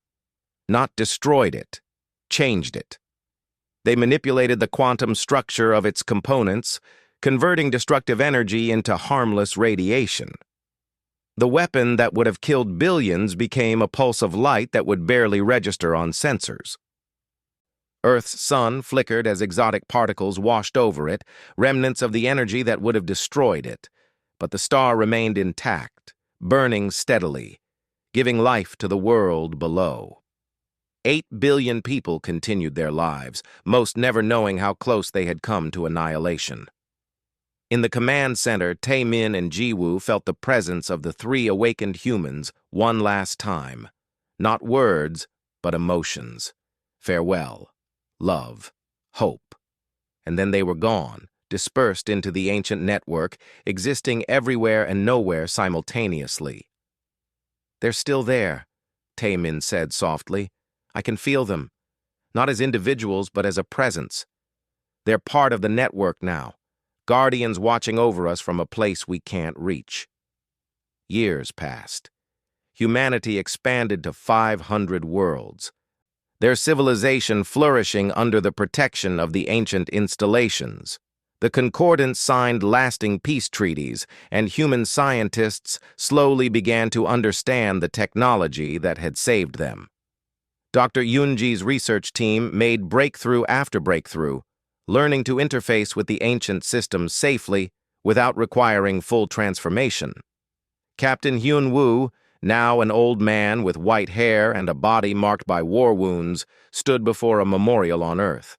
Not destroyed it, changed it. They manipulated the quantum structure of its components, converting destructive energy into harmless radiation. The weapon that would have killed billions became a pulse of light that would barely register on sensors. Earth's sun flickered as exotic particles washed over it, remnants of the energy that would have destroyed it. But the star remained intact, burning steadily, giving life to the world below. 8 billion people continued their lives, most never knowing how close they had come to annihilation. In the command center, Taemin and Jiwoo felt the presence of the 3 awakened humans one last time. Not words, but emotions. Farewell, love, hope. And then they were gone, dispersed into the ancient network, existing everywhere and nowhere simultaneously. "They're still there," Taemin said softly. "I can feel them, not as individuals but as a presence. They're part of the network now, guardians watching over us from a place we can't reach." Years passed. Humanity expanded to 500 worlds, their civilization flourishing under the protection of the ancient installations. The Concordance signed lasting peace treaties, and human scientists slowly began to understand the technology that had saved them. Dr. Yunji's research team made breakthrough after breakthrough, learning to interface with the ancient systems safely without requiring full transformation. Captain Hyun Woo, now an old man with white hair and a body marked by war wounds, stood before a memorial on Earth.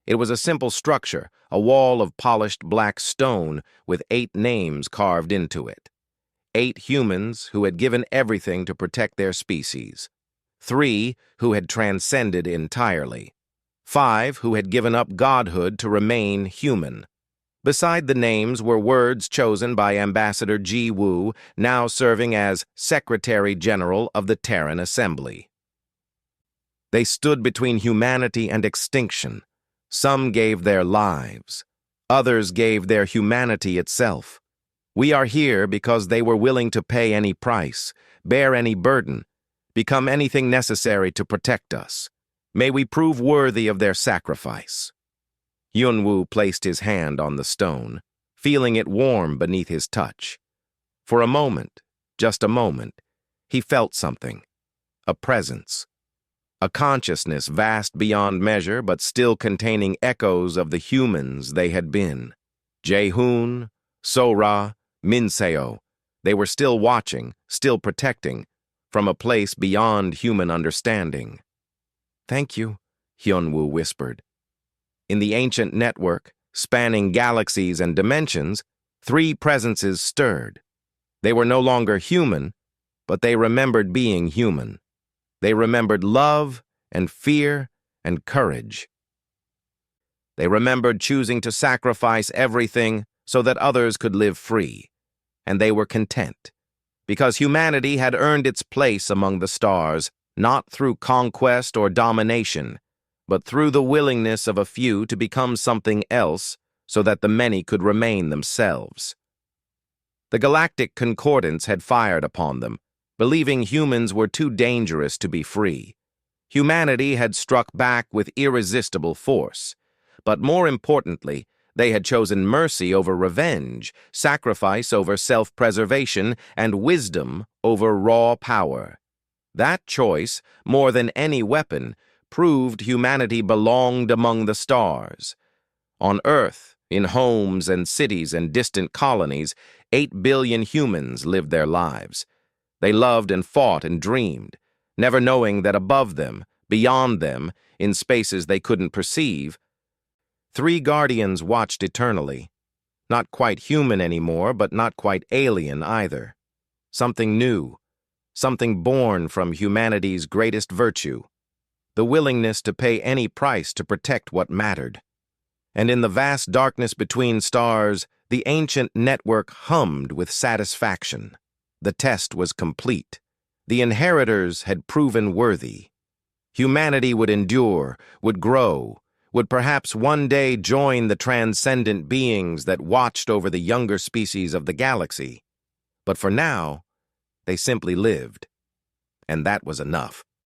It was a simple structure, a wall of polished black stone with 8 names carved into it. 8 humans who had given everything to protect their species. 3 who had transcended entirely. 5 who had given up godhood to remain human. Beside the names were words chosen by Ambassador Ji Woo, now serving as Secretary General of the Terran Assembly. They stood between humanity and extinction. Some gave their lives. Others gave their humanity itself. We are here because they were willing to pay any price, bear any burden, become anything necessary to protect us. May we prove worthy of their sacrifice. Yunwoo placed his hand on the stone, feeling it warm beneath his touch. For a moment, just a moment, he felt something, a presence, a consciousness vast beyond measure but still containing echoes of the humans they had been. Jae-hoon, So-ra, Min-seo, they were still watching, still protecting, from a place beyond human understanding. "Thank you," Hyunwoo whispered. In the ancient network, spanning galaxies and dimensions, 3 presences stirred. They were no longer human, but they remembered being human. They remembered love and fear and courage. They remembered choosing to sacrifice everything so that others could live free. And they were content, because humanity had earned its place among the stars, not through conquest or domination, but through the willingness of a few to become something else so that the many could remain themselves. The Galactic Concordance had fired upon them, believing humans were too dangerous to be free. Humanity had struck back with irresistible force, but more importantly, they had chosen mercy over revenge, sacrifice over self-preservation, and wisdom over raw power. That choice, more than any weapon, proved humanity belonged among the stars. On Earth, in homes and cities and distant colonies, 8 billion humans lived their lives. They loved and fought and dreamed, never knowing that above them, beyond them, in spaces they couldn't perceive, 3 guardians watched eternally. Not quite human anymore, but not quite alien either. Something new, something born from humanity's greatest virtue, the willingness to pay any price to protect what mattered. And in the vast darkness between stars, the ancient network hummed with satisfaction. The test was complete. The inheritors had proven worthy. Humanity would endure, would grow, would perhaps one day join the transcendent beings that watched over the younger species of the galaxy. But for now, they simply lived. And that was enough.